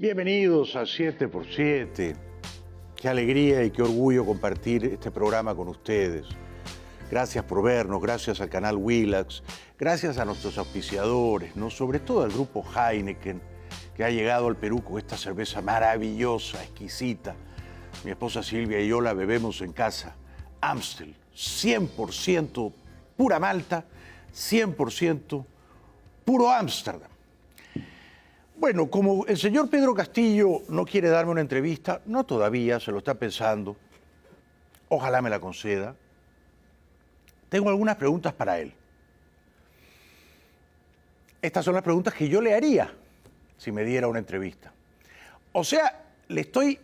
Bienvenidos a 7 por 7. Qué alegría y qué orgullo compartir este programa con ustedes. Gracias por vernos, gracias al canal Willax, gracias a nuestros auspiciadores, ¿no? Sobre todo al grupo Heineken, que ha llegado al Perú con esta cerveza maravillosa, exquisita. Mi esposa Silvia y yo la bebemos en casa. Amstel, 100% pura malta, 100% puro Ámsterdam. Bueno, como el señor Pedro Castillo no quiere darme una entrevista, no todavía, se lo está pensando, ojalá me la conceda, tengo algunas preguntas para él. Estas son las preguntas que yo le haría si me diera una entrevista. O sea, le estoy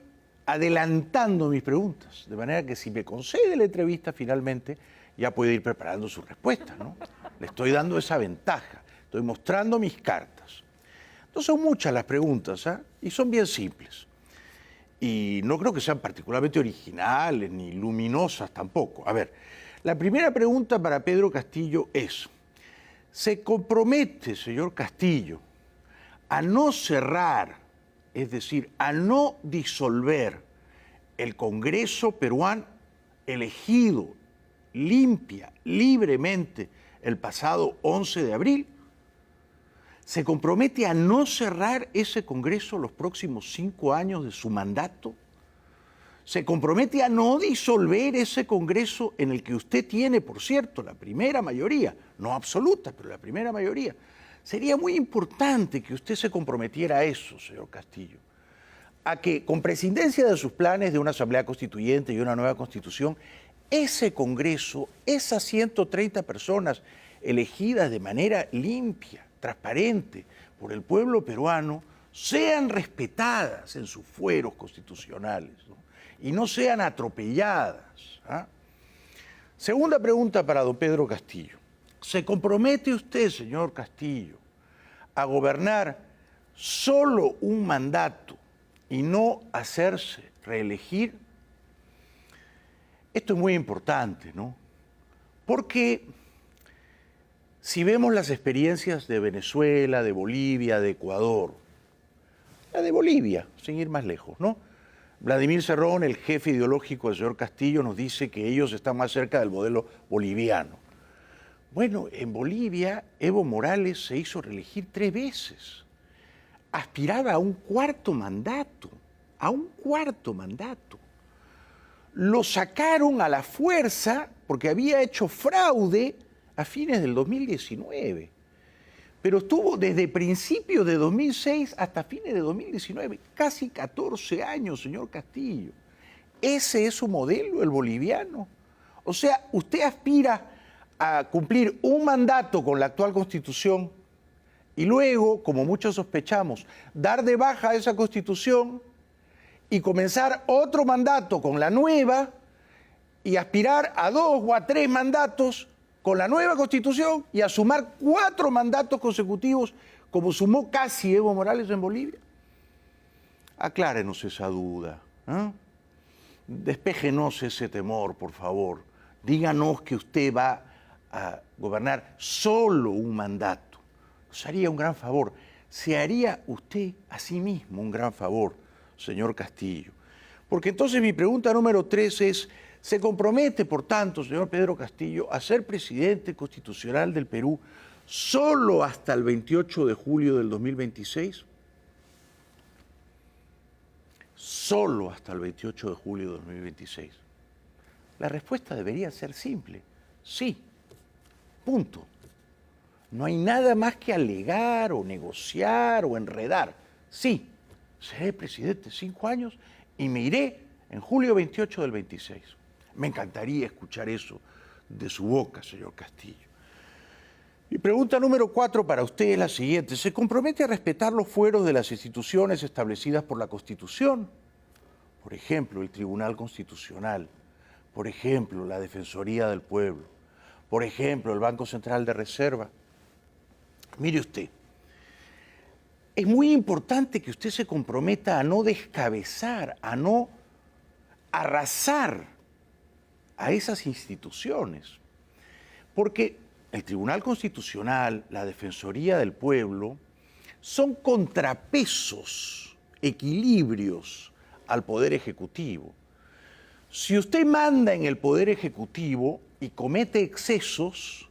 adelantando mis preguntas, de manera que si me concede la entrevista finalmente, ya puede ir preparando su respuesta, ¿no? Le estoy dando esa ventaja, estoy mostrando mis cartas. No son muchas las preguntas, ¿eh? Y son bien simples. Y no creo que sean particularmente originales ni luminosas tampoco. A ver, la primera pregunta para Pedro Castillo es, ¿se compromete, señor Castillo, a no cerrar, es decir, a no disolver el Congreso peruano elegido limpia, libremente, el pasado 11 de abril? ¿Se compromete a no cerrar ese Congreso los próximos 5 años de su mandato? ¿Se compromete a no disolver ese Congreso en el que usted tiene, por cierto, la primera mayoría, no absoluta, pero la primera mayoría? Sería muy importante que usted se comprometiera a eso, señor Castillo, a que con prescindencia de sus planes de una asamblea constituyente y una nueva constitución, ese Congreso, esas 130 personas elegidas de manera limpia, transparente por el pueblo peruano, sean respetadas en sus fueros constitucionales, ¿no? Y no sean atropelladas. ¿Ah? Segunda pregunta para don Pedro Castillo. ¿Se compromete usted, señor Castillo, a gobernar solo un mandato y no hacerse reelegir? Esto es muy importante, ¿no? Porque si vemos las experiencias de Venezuela, de Bolivia, de Ecuador, la de Bolivia, sin ir más lejos, ¿no? Vladimir Cerrón, el jefe ideológico del señor Castillo, nos dice que ellos están más cerca del modelo boliviano. Bueno, en Bolivia, Evo Morales se hizo reelegir 3 veces. Aspiraba a un cuarto mandato, Lo sacaron a la fuerza porque había hecho fraude a fines del 2019. Pero estuvo desde principios de 2006 hasta fines de 2019, casi 14 años, señor Castillo. ¿Ese es su modelo, el boliviano? O sea, usted aspira a cumplir un mandato con la actual Constitución y luego, como muchos sospechamos, dar de baja esa Constitución y comenzar otro mandato con la nueva y aspirar a 2 o a 3 mandatos con la nueva Constitución y a sumar 4 mandatos consecutivos, como sumó casi Evo Morales en Bolivia. Aclárenos esa duda, ¿eh? Despéjenos ese temor, por favor. Díganos que usted va a gobernar solo un mandato. Nos haría un gran favor. Se haría usted a sí mismo un gran favor, señor Castillo. Porque entonces mi pregunta número 3 es, ¿se compromete, por tanto, señor Pedro Castillo, a ser presidente constitucional del Perú solo hasta el 28 de julio del 2026? Solo hasta el 28 de julio de 2026. La respuesta debería ser simple. Sí. Punto. No hay nada más que alegar o negociar o enredar. Sí, seré presidente 5 años y me iré en julio 28 del 26. Me encantaría escuchar eso de su boca, señor Castillo. Mi pregunta número 4 para usted es la siguiente. ¿Se compromete a respetar los fueros de las instituciones establecidas por la Constitución? Por ejemplo, el Tribunal Constitucional. Por ejemplo, la Defensoría del Pueblo. Por ejemplo, el Banco Central de Reserva. Mire usted, es muy importante que usted se comprometa a no descabezar, a no arrasar a esas instituciones. Porque el Tribunal Constitucional, la Defensoría del Pueblo, son contrapesos equilibrios al Poder Ejecutivo. Si usted manda en el Poder Ejecutivo y comete excesos,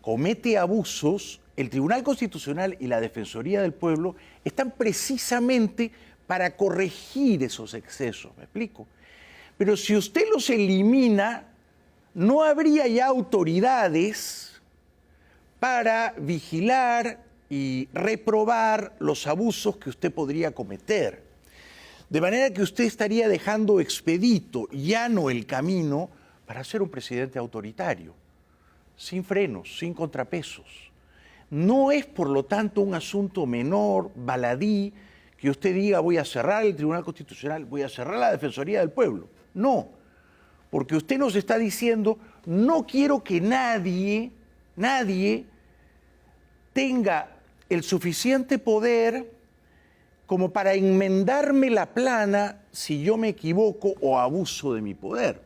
comete abusos, el Tribunal Constitucional y la Defensoría del Pueblo están precisamente para corregir esos excesos, ¿me explico? Pero si usted los elimina, no habría ya autoridades para vigilar y reprobar los abusos que usted podría cometer. De manera que usted estaría dejando expedito, llano el camino para ser un presidente autoritario, sin frenos, sin contrapesos. No es, por lo tanto, un asunto menor, baladí, que usted diga voy a cerrar el Tribunal Constitucional, voy a cerrar la Defensoría del Pueblo. No, porque usted nos está diciendo no quiero que nadie tenga el suficiente poder como para enmendarme la plana si yo me equivoco o abuso de mi poder.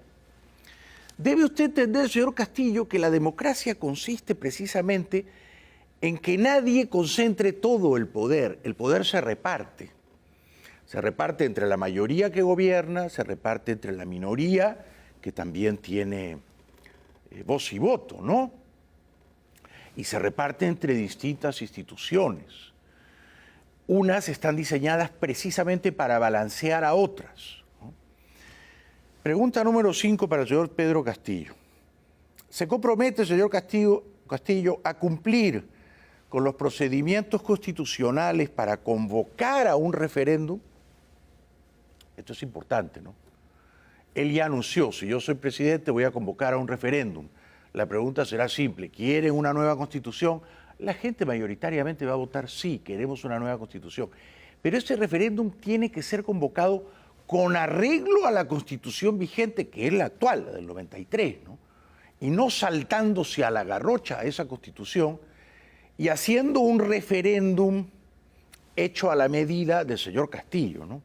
Debe usted entender, señor Castillo, que la democracia consiste precisamente en que nadie concentre todo el poder se reparte. Se reparte entre la mayoría que gobierna, se reparte entre la minoría que también tiene voz y voto, ¿no? Y se reparte entre distintas instituciones. Unas están diseñadas precisamente para balancear a otras, ¿no? Pregunta número 5 para el señor Pedro Castillo. ¿Se compromete, señor Castillo, a cumplir con los procedimientos constitucionales para convocar a un referéndum? Esto es importante, ¿no? Él ya anunció, si yo soy presidente voy a convocar a un referéndum. La pregunta será simple, ¿quieren una nueva constitución? La gente mayoritariamente va a votar sí, queremos una nueva constitución. Pero ese referéndum tiene que ser convocado con arreglo a la constitución vigente, que es la actual, la del 93, ¿no? Y no saltándose a la garrocha a esa constitución y haciendo un referéndum hecho a la medida del señor Castillo, ¿no?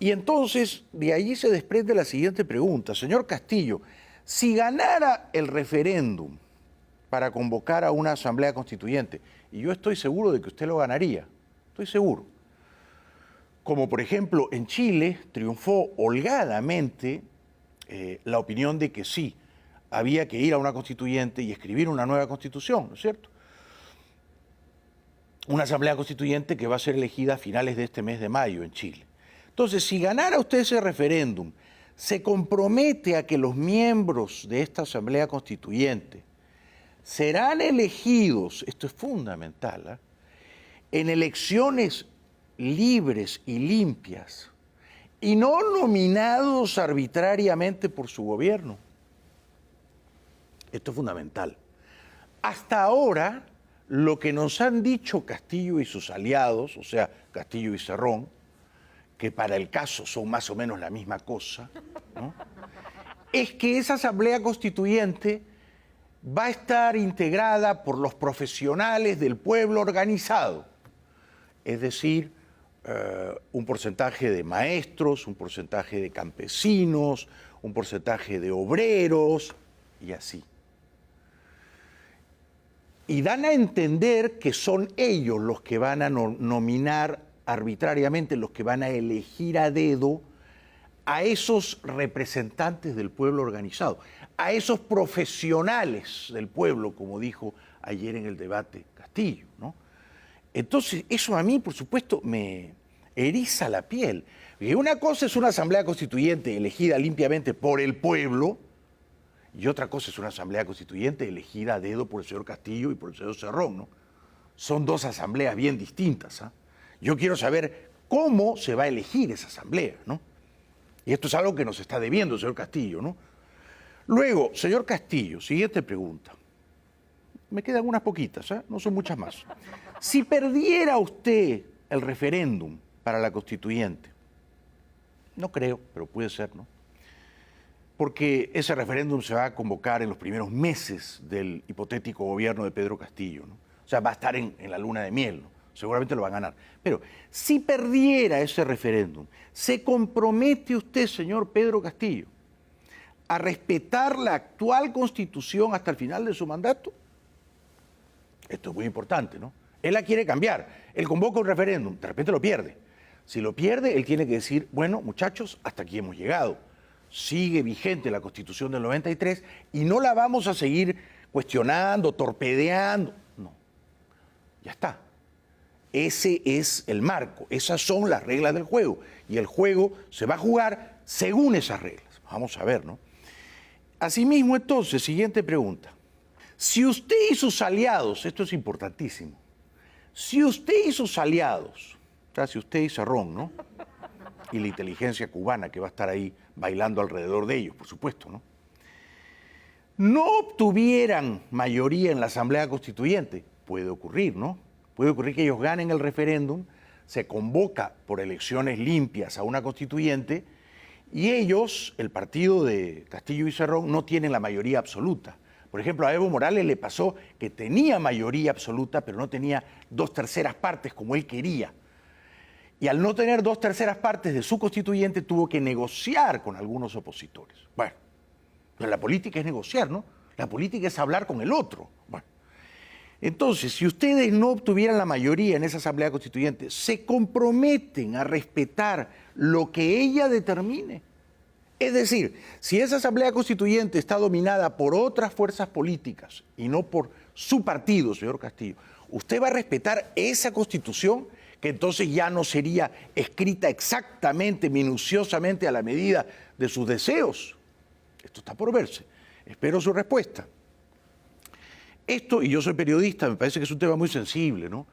Y entonces, de ahí se desprende la siguiente pregunta. Señor Castillo, si ganara el referéndum para convocar a una asamblea constituyente, y yo estoy seguro de que usted lo ganaría, estoy seguro, como por ejemplo en Chile triunfó holgadamente la opinión de que sí, había que ir a una constituyente y escribir una nueva constitución, ¿no es cierto? Una asamblea constituyente que va a ser elegida a finales de este mes de mayo en Chile. Entonces, si ganara usted ese referéndum, se compromete a que los miembros de esta asamblea constituyente serán elegidos, esto es fundamental, en elecciones libres y limpias y no nominados arbitrariamente por su gobierno. Esto es fundamental. Hasta ahora, lo que nos han dicho Castillo y sus aliados, o sea, Castillo y Cerrón, que para el caso son más o menos la misma cosa, ¿no?, es que esa asamblea constituyente va a estar integrada por los profesionales del pueblo organizado, es decir, un porcentaje de maestros, un porcentaje de campesinos, un porcentaje de obreros y así. Y dan a entender que son ellos los que van a nominar arbitrariamente, los que van a elegir a dedo a esos representantes del pueblo organizado, a esos profesionales del pueblo, como dijo ayer en el debate Castillo, ¿no? Entonces, eso a mí, por supuesto, me eriza la piel. Porque una cosa es una asamblea constituyente elegida limpiamente por el pueblo, y otra cosa es una asamblea constituyente elegida a dedo por el señor Castillo y por el señor Cerrón, ¿no? Son dos asambleas bien distintas, ¿ah? Yo quiero saber cómo se va a elegir esa asamblea, ¿no? Y esto es algo que nos está debiendo el señor Castillo, ¿no? Luego, señor Castillo, siguiente pregunta. Me quedan unas poquitas, ¿eh? No son muchas más. Si perdiera usted el referéndum para la constituyente, no creo, pero puede ser, ¿no? Porque ese referéndum se va a convocar en los primeros meses del hipotético gobierno de Pedro Castillo, ¿no? O sea, va a estar en la luna de miel, ¿no? Seguramente lo va a ganar. Pero si perdiera ese referéndum, ¿se compromete usted, señor Pedro Castillo, a respetar la actual Constitución hasta el final de su mandato? Esto es muy importante, ¿no? Él la quiere cambiar, él convoca un referéndum, de repente lo pierde. Si lo pierde, él tiene que decir, bueno, muchachos, hasta aquí hemos llegado. Sigue vigente la Constitución del 93 y no la vamos a seguir cuestionando, torpedeando. No, ya está. Ese es el marco, esas son las reglas del juego. Y el juego se va a jugar según esas reglas. Vamos a ver, ¿no? Asimismo, entonces, siguiente pregunta. Si usted y sus aliados, esto es importantísimo, si usted y sus aliados, o sea, si usted y Cerrón, ¿no? Y la inteligencia cubana que va a estar ahí bailando alrededor de ellos, por supuesto, ¿no? No obtuvieran mayoría en la Asamblea Constituyente, puede ocurrir, ¿no? Puede ocurrir que ellos ganen el referéndum, se convoca por elecciones limpias a una constituyente y ellos, el partido de Castillo y Cerrón, no tienen la mayoría absoluta. Por ejemplo, a Evo Morales le pasó que tenía mayoría absoluta, pero no tenía 2/3 partes como él quería. Y al no tener 2/3 partes de su constituyente, tuvo que negociar con algunos opositores. Bueno, pero la política es negociar, ¿no? La política es hablar con el otro. Bueno, entonces, si ustedes no obtuvieran la mayoría en esa Asamblea Constituyente, se comprometen a respetar lo que ella determine. Es decir, si esa Asamblea Constituyente está dominada por otras fuerzas políticas y no por su partido, señor Castillo, ¿usted va a respetar esa Constitución que entonces ya no sería escrita exactamente, minuciosamente a la medida de sus deseos? Esto está por verse. Espero su respuesta. Esto, y yo soy periodista, me parece que es un tema muy sensible, ¿no?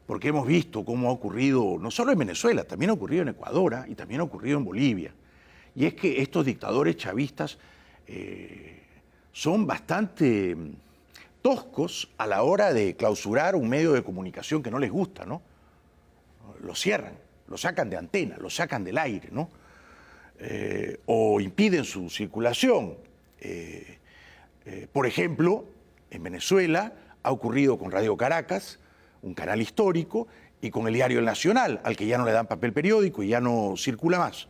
Porque hemos visto cómo ha ocurrido, no solo en Venezuela, también ha ocurrido en Ecuador y también ha ocurrido en Bolivia. Y es que estos dictadores chavistas son bastante toscos a la hora de clausurar un medio de comunicación que no les gusta, ¿no? Lo cierran, lo sacan de antena, lo sacan del aire, ¿no? O impiden su circulación. Por ejemplo, en Venezuela ha ocurrido con Radio Caracas, un canal histórico, y con el diario El Nacional, al que ya no le dan papel periódico y ya no circula más.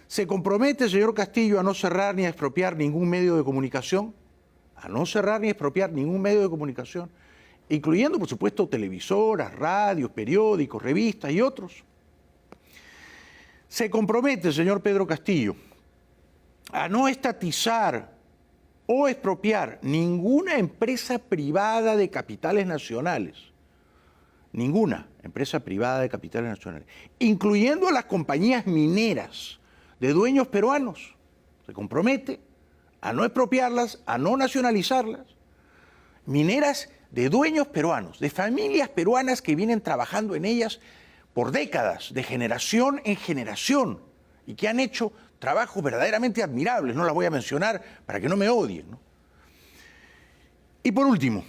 ¿Se compromete, señor Castillo, a no cerrar ni a expropiar ningún medio de comunicación? A no cerrar ni a expropiar ningún medio de comunicación, incluyendo, por supuesto, televisoras, radios, periódicos, revistas y otros. ¿Se compromete, señor Pedro Castillo, a no estatizar o expropiar ninguna empresa privada de capitales nacionales? Ninguna empresa privada de capitales nacionales, incluyendo a las compañías mineras de dueños peruanos. Se compromete a no expropiarlas, a no nacionalizarlas. Mineras de dueños peruanos, de familias peruanas que vienen trabajando en ellas por décadas, de generación en generación, y que han hecho trabajos verdaderamente admirables. No las voy a mencionar para que no me odien, ¿no? Y por último,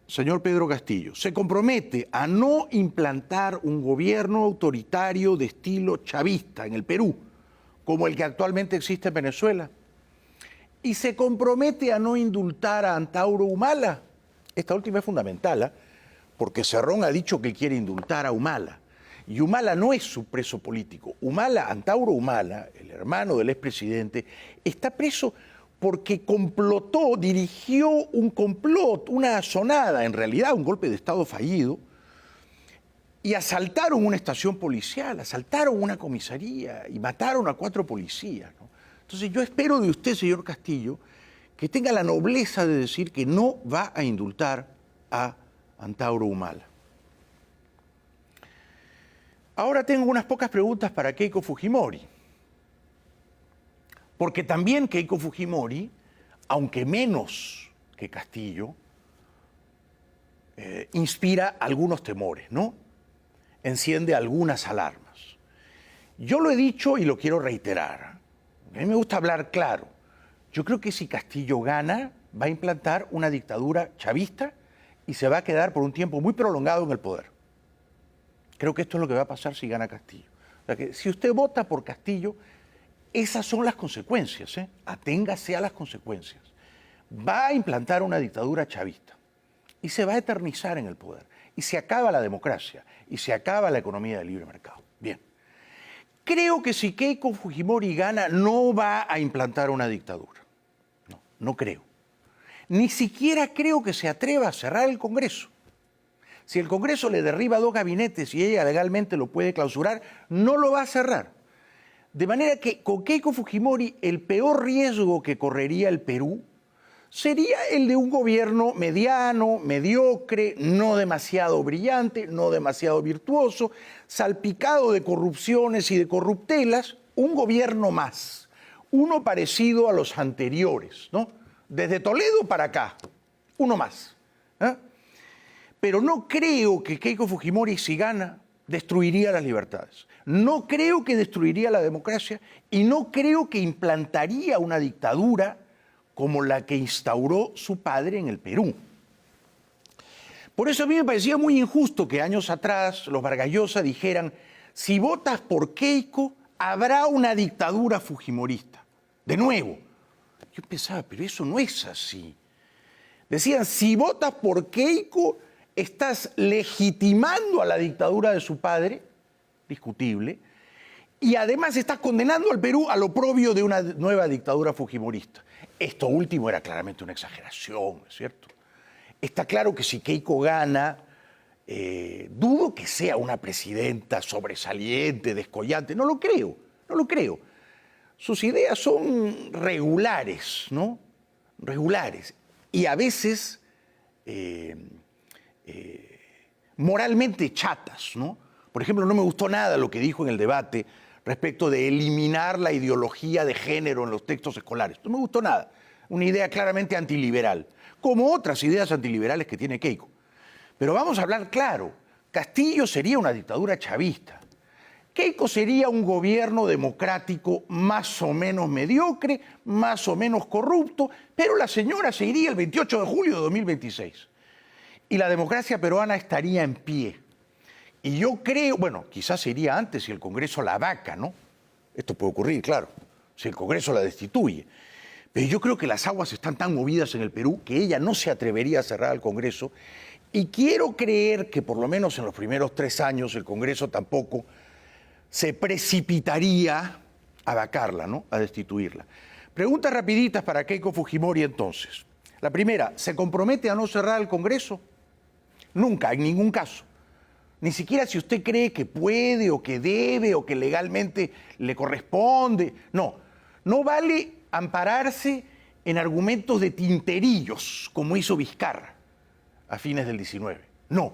señor Pedro Castillo, se compromete a no implantar un gobierno autoritario de estilo chavista en el Perú, como el que actualmente existe en Venezuela. Y se compromete a no indultar a Antauro Humala. Esta última es fundamental, porque Cerrón ha dicho que quiere indultar a Humala. Y Humala no es su preso político. Humala, Antauro Humala, el hermano del expresidente, está preso porque complotó, dirigió un complot, una asonada, en realidad un golpe de Estado fallido, y asaltaron una estación policial, asaltaron una comisaría y mataron a 4 policías, ¿no? Entonces yo espero de usted, señor Castillo, que tenga la nobleza de decir que no va a indultar a Antauro Humala. Ahora tengo unas pocas preguntas para Keiko Fujimori. Porque también Keiko Fujimori, aunque menos que Castillo, inspira algunos temores, ¿no? Enciende algunas alarmas. Yo lo he dicho y lo quiero reiterar. A mí me gusta hablar claro. Yo creo que si Castillo gana, va a implantar una dictadura chavista y se va a quedar por un tiempo muy prolongado en el poder. Creo que esto es lo que va a pasar si gana Castillo. O sea que si usted vota por Castillo, esas son las consecuencias, ¿eh? Aténgase a las consecuencias. Va a implantar una dictadura chavista y se va a eternizar en el poder. Y se acaba la democracia y se acaba la economía del libre mercado. Bien. Creo que si Keiko Fujimori gana, no va a implantar una dictadura. No, no creo. Ni siquiera creo que se atreva a cerrar el Congreso. Si el Congreso le derriba 2 gabinetes y ella legalmente lo puede clausurar, no lo va a cerrar. De manera que con Keiko Fujimori el peor riesgo que correría el Perú sería el de un gobierno mediano, mediocre, no demasiado brillante, no demasiado virtuoso, salpicado de corrupciones y de corruptelas, un gobierno más, uno parecido a los anteriores, ¿no? Desde Toledo para acá, uno más. Pero no creo que Keiko Fujimori, si gana, destruiría las libertades. No creo que destruiría la democracia y no creo que implantaría una dictadura como la que instauró su padre en el Perú. Por eso a mí me parecía muy injusto que años atrás los Vargas Llosa dijeran: si votas por Keiko, habrá una dictadura fujimorista. De nuevo, yo pensaba, pero eso no es así. Decían, si votas por Keiko, estás legitimando a la dictadura de su padre, discutible, y además estás condenando al Perú al oprobio de una nueva dictadura fujimorista. Esto último era claramente una exageración, ¿no es cierto? Está claro que si Keiko gana, dudo que sea una presidenta sobresaliente, descollante, no lo creo, no lo creo. Sus ideas son regulares, ¿no? Regulares. Y a veces moralmente chatas, ¿no? Por ejemplo, no me gustó nada lo que dijo en el debate respecto de eliminar la ideología de género en los textos escolares. No me gustó nada. Una idea claramente antiliberal, como otras ideas antiliberales que tiene Keiko. Pero vamos a hablar claro. Castillo sería una dictadura chavista. Keiko sería un gobierno democrático más o menos mediocre, más o menos corrupto, pero la señora se iría el 28 de julio de 2026. Y la democracia peruana estaría en pie. Y yo creo, bueno, quizás se iría antes si el Congreso la vaca, ¿no? Esto puede ocurrir, claro, si el Congreso la destituye. Pero yo creo que las aguas están tan movidas en el Perú que ella no se atrevería a cerrar al Congreso. Y quiero creer que por lo menos en los primeros 3 años el Congreso tampoco se precipitaría a vacarla, ¿no? A destituirla. Preguntas rapiditas para Keiko Fujimori entonces. La primera, ¿se compromete a no cerrar el Congreso? Nunca, en ningún caso. Ni siquiera si usted cree que puede o que debe o que legalmente le corresponde. No, no vale ampararse en argumentos de tinterillos, como hizo Vizcarra a fines del 19. No,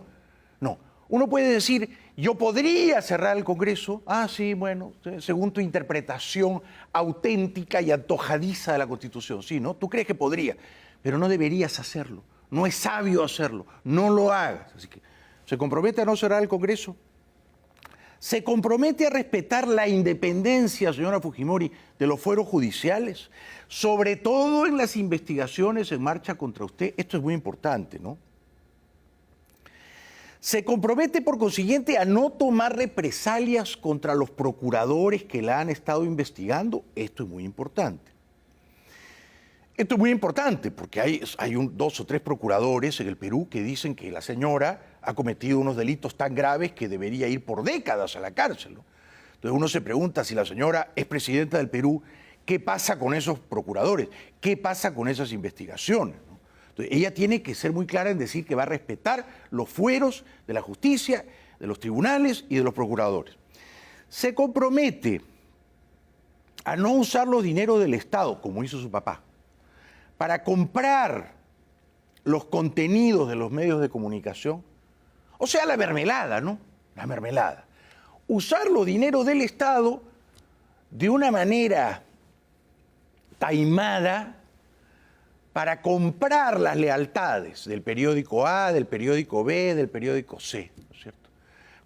no. Uno puede decir, yo podría cerrar el Congreso. Ah, sí, bueno, según tu interpretación auténtica y antojadiza de la Constitución. Sí, ¿no? Tú crees que podría, pero no deberías hacerlo. No es sabio hacerlo. No lo hagas. Así que, ¿se compromete a no cerrar el Congreso? ¿Se compromete a respetar la independencia, señora Fujimori, de los fueros judiciales? Sobre todo en las investigaciones en marcha contra usted. Esto es muy importante, ¿no? ¿Se compromete, por consiguiente, a no tomar represalias contra los procuradores que la han estado investigando? Esto es muy importante. Esto es muy importante porque hay 2 o 3 procuradores en el Perú que dicen que la señora ha cometido unos delitos tan graves que debería ir por décadas a la cárcel, ¿no? Entonces uno se pregunta, si la señora es presidenta del Perú, ¿qué pasa con esos procuradores? ¿Qué pasa con esas investigaciones? ¿No? Entonces ella tiene que ser muy clara en decir que va a respetar los fueros de la justicia, de los tribunales y de los procuradores. Se compromete a no usar los dineros del Estado, como hizo su papá, para comprar los contenidos de los medios de comunicación. O sea, la mermelada, ¿no? La mermelada. Usar los dineros del Estado de una manera taimada para comprar las lealtades del periódico A, del periódico B, del periódico C, ¿no es cierto?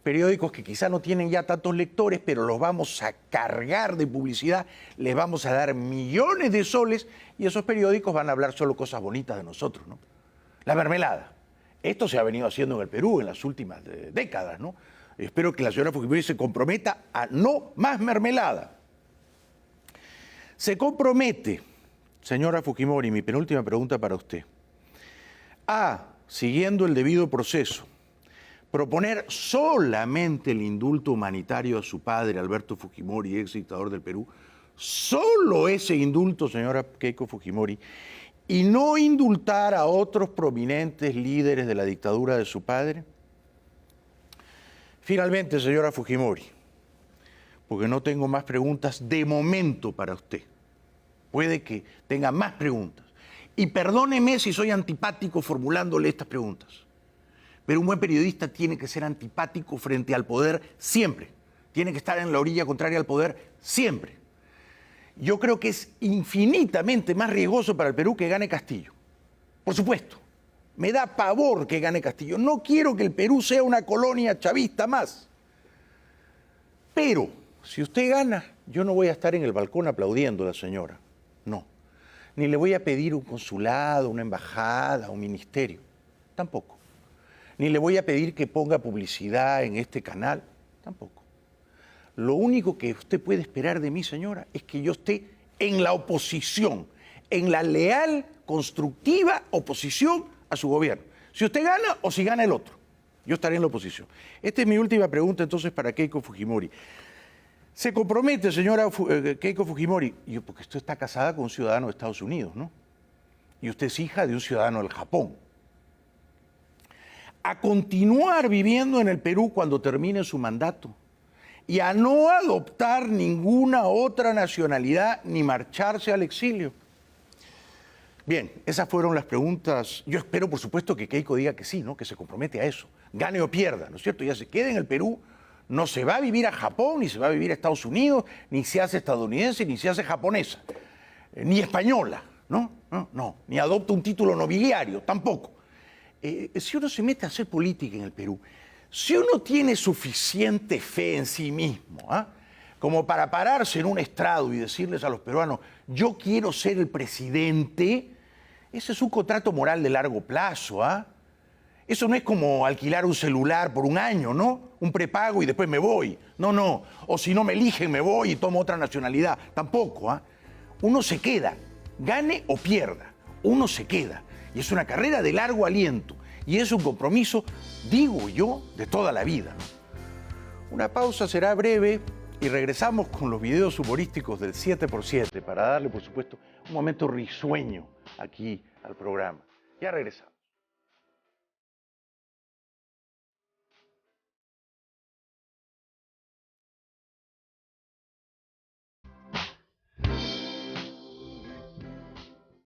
Periódicos que quizá no tienen ya tantos lectores, pero los vamos a cargar de publicidad, les vamos a dar millones de soles y esos periódicos van a hablar solo cosas bonitas de nosotros, ¿no? La mermelada. Esto se ha venido haciendo en el Perú en las últimas décadas, ¿no? Espero que la señora Fujimori se comprometa a no más mermelada. Se compromete, señora Fujimori, mi penúltima pregunta para usted, a, siguiendo el debido proceso, proponer solamente el indulto humanitario a su padre, Alberto Fujimori, ex dictador del Perú, solo ese indulto, señora Keiko Fujimori, y no indultar a otros prominentes líderes de la dictadura de su padre. Finalmente, señora Fujimori, porque no tengo más preguntas de momento para usted. Puede que tenga más preguntas. Y perdóneme si soy antipático formulándole estas preguntas. Pero un buen periodista tiene que ser antipático frente al poder siempre. Tiene que estar en la orilla contraria al poder siempre. Yo creo que es infinitamente más riesgoso para el Perú que gane Castillo. Por supuesto, me da pavor que gane Castillo. No quiero que el Perú sea una colonia chavista más. Pero, si usted gana, yo no voy a estar en el balcón aplaudiendo a la señora. No. Ni le voy a pedir un consulado, una embajada, un ministerio. Tampoco. Ni le voy a pedir que ponga publicidad en este canal. Tampoco. Lo único que usted puede esperar de mí, señora, es que yo esté en la oposición, en la leal, constructiva oposición a su gobierno. Si usted gana o si gana el otro, yo estaré en la oposición. Esta es mi última pregunta entonces para Keiko Fujimori. ¿Se compromete, señora Keiko Fujimori? Porque usted está casada con un ciudadano de Estados Unidos, ¿no? Y usted es hija de un ciudadano del Japón. A continuar viviendo en el Perú cuando termine su mandato y a no adoptar ninguna otra nacionalidad ni marcharse al exilio. Bien, esas fueron las preguntas. Yo espero, por supuesto, que Keiko diga que sí, ¿no? Que se compromete a eso, gane o pierda, ¿no es cierto? Ya se quede en el Perú, no se va a vivir a Japón, ni se va a vivir a Estados Unidos, ni se hace estadounidense, ni se hace japonesa, ni española, ¿no? No, ni adopta un título nobiliario, tampoco. Si uno se mete a hacer política en el Perú, si uno tiene suficiente fe en sí mismo, como para pararse en un estrado y decirles a los peruanos, yo quiero ser el presidente, ese es un contrato moral de largo plazo, Eso no es como alquilar un celular por un año, ¿no? Un prepago y después me voy. No. O si no me eligen, me voy y tomo otra nacionalidad. Tampoco, Uno se queda, gane o pierda, uno se queda. Y es una carrera de largo aliento. Y es un compromiso, digo yo, de toda la vida, ¿no? Una pausa será breve y regresamos con los videos humorísticos del 7x7 para darle, por supuesto, un momento risueño aquí al programa. Ya regresamos.